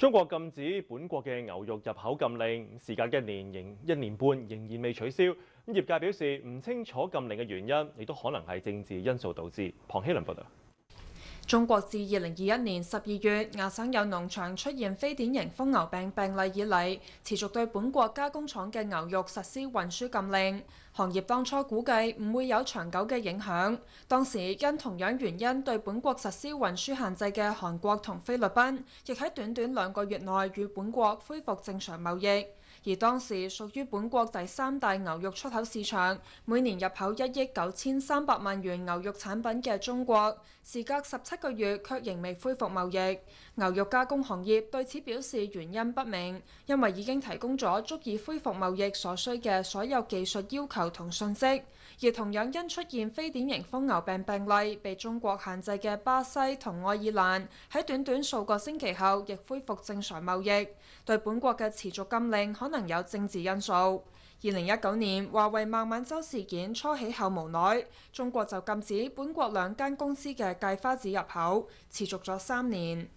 中國禁止本國嘅牛肉入口禁令，時隔一年半仍然未取消。業界表示唔清楚禁令嘅原因，亦都可能係政治因素導致。龐希倫報導。中國自2021年12月亞省有農場出現非典型瘋牛病病例以嚟，持續對本國加工廠嘅牛肉實施運輸禁令。行業當初估計唔會有長久嘅影響。當時因同樣原因對本國實施運輸限制嘅韓國同菲律賓，亦喺短短2個月內與本國恢復正常貿易。而當時屬於本國第3大牛肉出口市場，每年入口1億9300萬元牛肉產品嘅中國，時隔17個月卻仍未恢復貿易。牛肉加工行業對此表示原因不明，因為已經提供咗足以恢復貿易所需嘅所有技術要求同信息。而同樣因出現非典型瘋牛病病例被中國限制嘅巴西同愛爾蘭，喺短短數個星期後亦恢復正常貿易。對本國嘅持續禁令可能有政治因素。2019年華為孟晚舟事件初起後無奈，中國就禁止本國2間公司嘅芥花籽入口，持續咗3年。